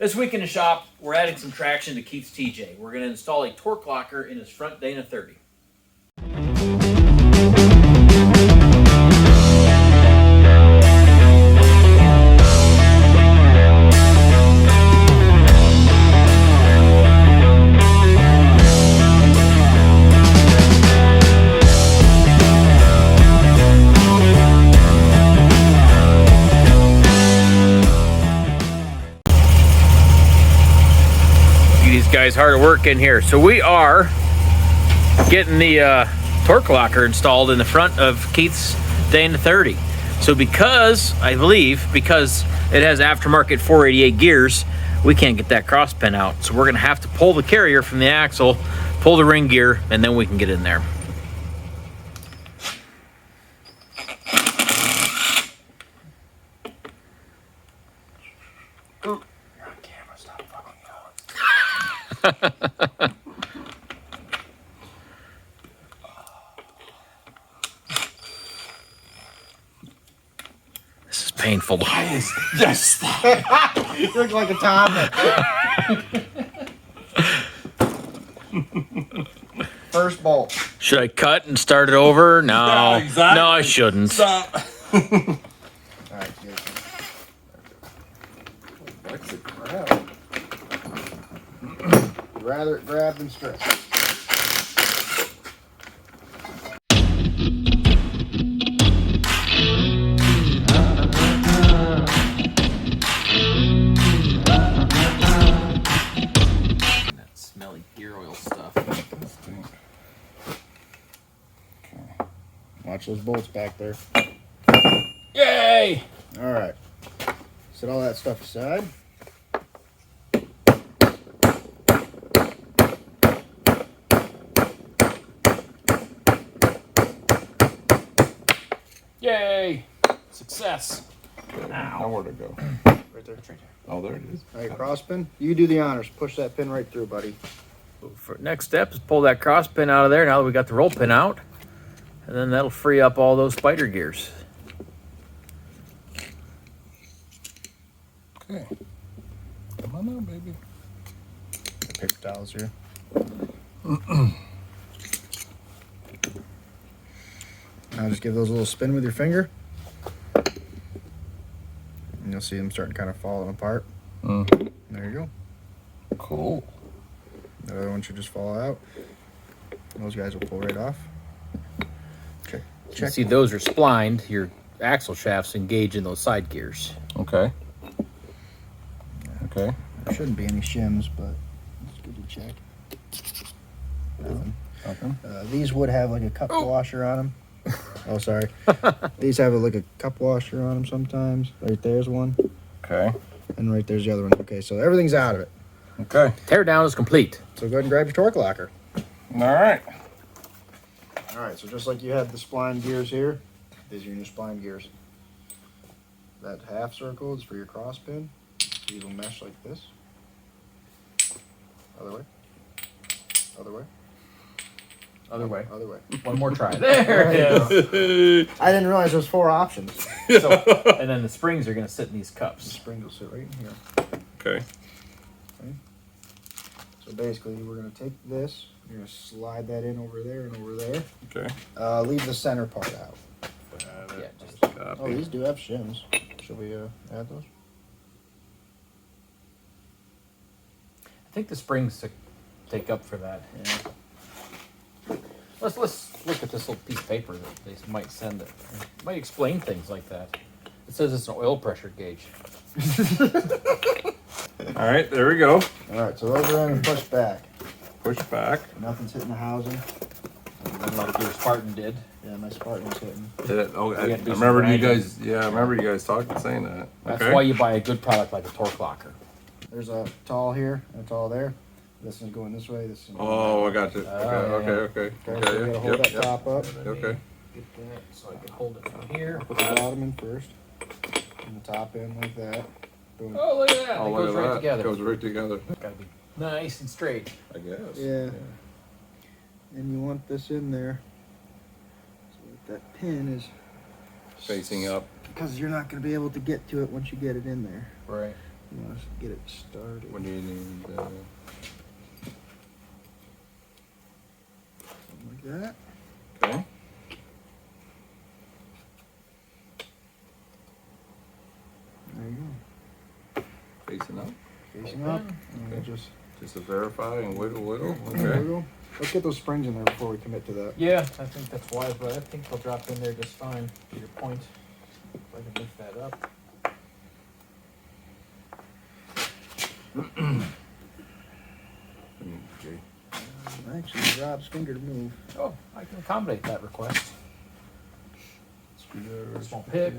This week in the shop, we're adding some traction to Keith's TJ. We're going to install a Torq locker in his front Dana 30. These guys hard at work in here. So we are getting the Torq locker installed in the front of Keith's Dana 30. So because it has aftermarket 488 gears, we can't get that cross pin out. So we're gonna have to pull the carrier from the axle, pull the ring gear, and then we can get in there. This is painful. Yes. You look like a toddler. First bolt. Should I cut and start it over? No. Yeah, exactly. No, I shouldn't. Stop. All right, That's a crap. rather grab than stretch. That smelly gear oil stuff. Okay. Watch those bolts back there. Yay! All right. Set all that stuff aside. Yay! Success. Now where to go? Right there. Oh, there it is. All right, cross pin. You do the honors. Push that pin right through, buddy. For next step is pull that cross pin out of there now that we got the roll pin out. And then that'll free up all those spider gears. Okay. Come on now, baby. Paper towels here. Now just give those a little spin with your finger. And you'll see them starting kind of falling apart. Mm. There you go. Cool. The other one should just fall out. Those guys will pull right off. Okay. You can see those are splined. Your axle shafts engage in those side gears. Okay. Okay. There shouldn't be any shims, but it's good to check. Nothing. Nothing. These would have like a cup washer on them. Oh, sorry. These have like a cup washer on them sometimes. Right there's one. Okay. And right there's the other one. Okay, so everything's out of it. Okay. Tear down is complete. So go ahead and grab your Torq locker. All right. All right, so just like you had the spline gears here, these are your new spline gears. That half circle is for your cross pin. These will mesh like this. Other way. Other way. Other way. Other way. One more try. There it is. I didn't realize there was 4 options. So, and then the springs are going to sit in these The cups. spring will sit right in here. Okay. So basically, we're going to take this, you're going to slide that in over there and over there. Okay. Leave the center part out. Yeah, just Oh, these do have shims. Should we add those? I think the springs take up for that. Yeah. Let's look at this little piece of paper that they might send. It might explain things like that. It says it's an oil pressure gauge. All right. There we go. All right, so those are in and push back. Push back. Nothing's hitting the housing. Like your Spartan did. Yeah, my Spartan's hitting. Oh, I You gotta do some remember you grinding. guys. Yeah, I remember you guys talking, saying that. That's Okay. why you buy a good product like a Torq locker. There's a tall here and a tall there. This is going this way. This is going Oh, I got you. Okay. yeah. Okay. Okay. Okay, so you gotta hold that top up. Okay. Get that so I can hold it from here. Put the bottom in first. And the top in like that. Boom. Oh, look at that. Oh, It look goes at right that. together. Goes right together. Gotta be nice and straight. I guess. Yeah. And you want this in there. So that pin is Facing up. because you're not going to be able to get to it once you get it in there. Right. You want to get it started. What do you need? Something like that. Okay. There you go. Facing up. Facing up. And we'll Okay. just To verify and whittle. there Okay. we go. Let's get those springs in there before we commit to that. Yeah, I think that's wise, but I think they'll drop in there just fine. To your point, if I can lift that up. Okay. Actually, Rob's finger to move. Oh, I can accommodate that request. Screwdriver. Small pick.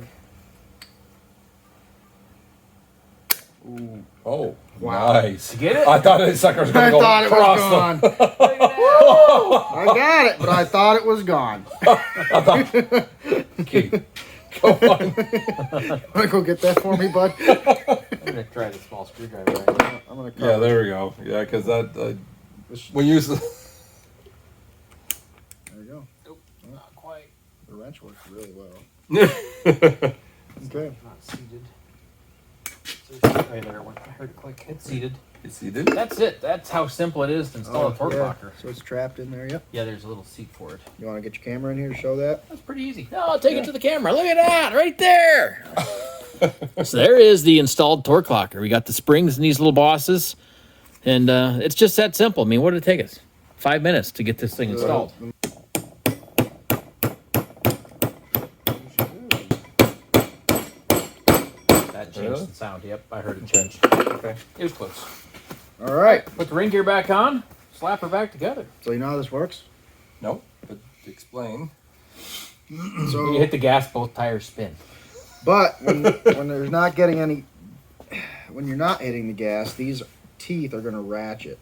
Ooh. Oh, Wow. nice. You get it? I thought that sucker was I going to go thought it across was gone. I got it, but I thought it was gone. Okay. Go on. Wanna go get that for me, bud? I'm gonna try the small screwdriver. Right? I'm gonna Yeah, there we go. Yeah, because that This- when you use There you go. Nope, not quite. The wrench works really well. the Okay. Not seated. Right there. I heard it click. It's seated. you see it? That's it. That's how simple it is to install a torque yeah. locker. So it's trapped in there, yep. Yeah, there's a little seat for it. You want to get your camera in here to show that? That's pretty easy. No, I'll take it to the camera. Look at that, right there. So there is the installed torque locker. We got the springs in these little bosses, and it's just that simple. I mean, what did it take us? 5 minutes to get this thing installed. That changed Really? the sound. Yep, I heard it change. Okay. It was close. All right. Put the ring gear back on. Slap her back together. So you know how this works? No, but explain. When you So, hit the gas, both tires spin. but when there's not getting any, when you're not hitting the gas, these teeth are gonna ratchet.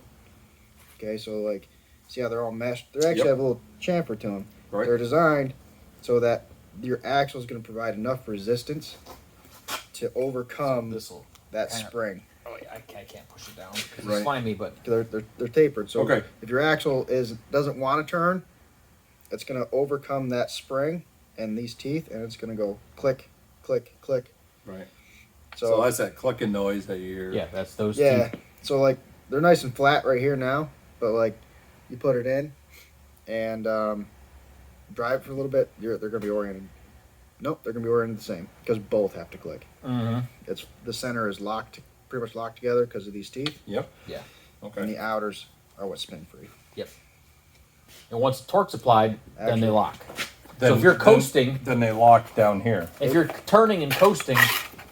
Okay, so like, see how they're all meshed? They actually Yep. have a little chamfer to them. Right. They're designed so that your axle is gonna provide enough resistance to overcome This'll. that kinda- spring. Oh, yeah, I can't push it down because Right. it's slimy, but They're tapered. So Okay. if your axle doesn't want to turn, it's gonna overcome that spring and these teeth, and it's gonna go click, click, click. Right. So, So that's that clicking noise that you hear. yeah, that's those yeah. teeth. So like they're nice and flat right here now, but like you put it in and drive it for a little bit, they're gonna be oriented. Nope, they're gonna be oriented the same because both have to click. Mm-hmm. It's the center is locked, pretty much locked together because of these teeth, Yep. Yeah. and Okay. the outers are what's spin free. And once the torque's applied, then they Actually- lock. So if you're coasting, then they lock down here. if you're turning and coasting,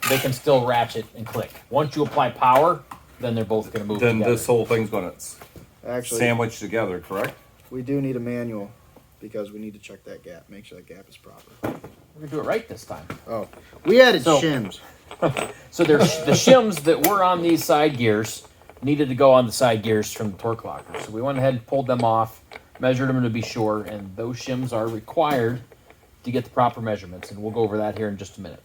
they can still ratchet and click. Once you apply power, then they're both going to move Then together. this whole thing's going to Actually, sandwich together, correct? we do need a manual because we need to check that gap, make sure that gap is proper. We're going to do it right this time. Oh, we added So- shims. So there's the shims that were on these side gears needed to go on the side gears from the torque locker. So we went ahead and pulled them off, measured them to be sure, and those shims are required to get the proper measurements. And we'll go over that here in just a minute.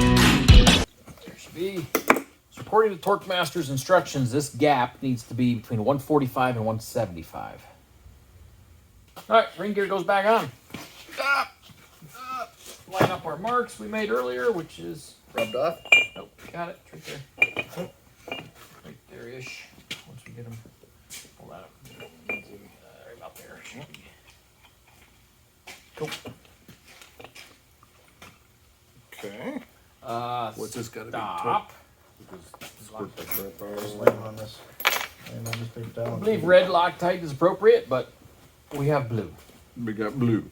There should be. So according to Torque Master's instructions, this gap needs to be between 145 and 175. All right, ring gear goes back on. Line up our marks we made earlier, which is, Rubbed off. nope, got it, it's right there. Right there-ish. Once we get them, pull that up. Right about there. Should be. Cool. Okay. What's this got to be? Stop. Squirt the crap out Just of lay it. them on this. And I'll just take it I down. believe red Loctite is appropriate, but we have blue. We got blue.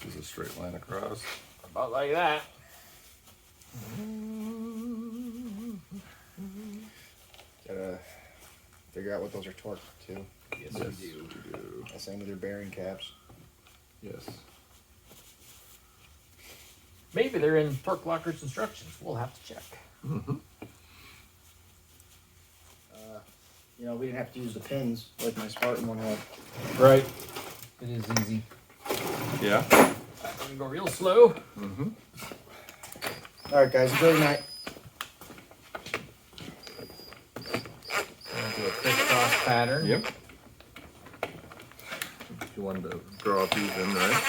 Just a straight line across. About like that. Gotta figure out what those are torqued to. Yes, Yes, we do. we do. Same with your bearing caps. Yes. Maybe they're in Torque Locker's instructions. We'll have to check. You know, we didn't have to use the pins like my Spartan one had. Right. It is easy. Yeah. I'm gonna go real slow. Mm-hmm. All right, guys, enjoy the night. Do a crisscross pattern. Yep. You wanted to draw these in, right?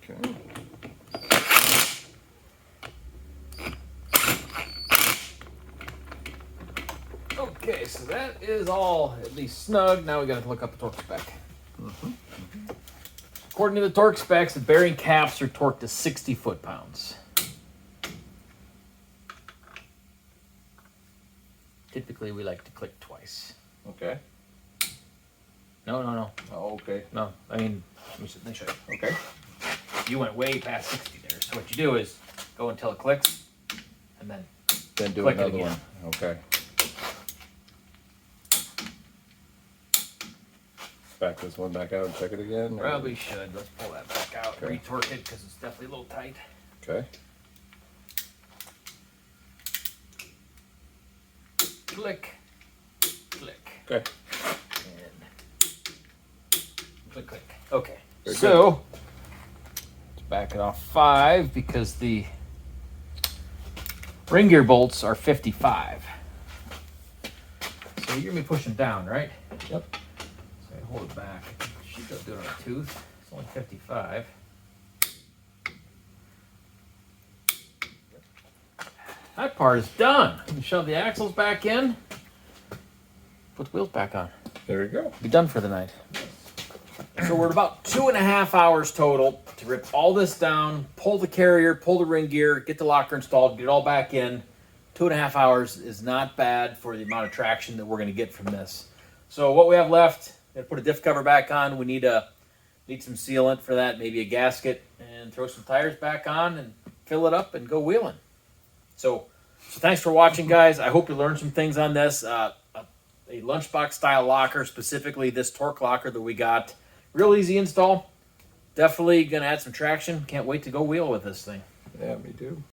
Okay. Okay, so that is all at least snug. Now we got to look up the torque spec. According to the torque specs, the bearing caps are torqued to 60 foot-pounds. Typically, we like to click twice. Okay. No. Oh, okay. No, I mean, let me show you. Okay. You went way past 60 there. So what you do is go until it clicks, and then Then do click it another again. one. Okay. Back this one back out and check it again. or- Probably should. Let's pull that back out. Okay. Retorque it because it's definitely a little tight. Okay. Click, click, Okay. and click, click. Okay. Very So let's back it off 5 because the ring gear bolts are 55. So you're gonna be pushing down, right? Yep. So I hold it back. She's gonna do it on a tooth. It's only 55. That part is done. You shove the axles back in. Put the wheels back on. There you go. Be done for the night. So we're at about 2.5 hours total to rip all this down, pull the carrier, pull the ring gear, get the locker installed, get it all back in. 2.5 hours is not bad for the amount of traction that we're going to get from this. So what we have left, we're going to put a diff cover back on. We need some sealant for that, maybe a gasket, and throw some tires back on and fill it up and go wheeling. So thanks for watching, guys. I hope you learned some things on this. A Lunchbox style locker, specifically this Torq locker that we got. Real easy install. Definitely going to add some traction. Can't wait to go wheel with this thing. Yeah, me too.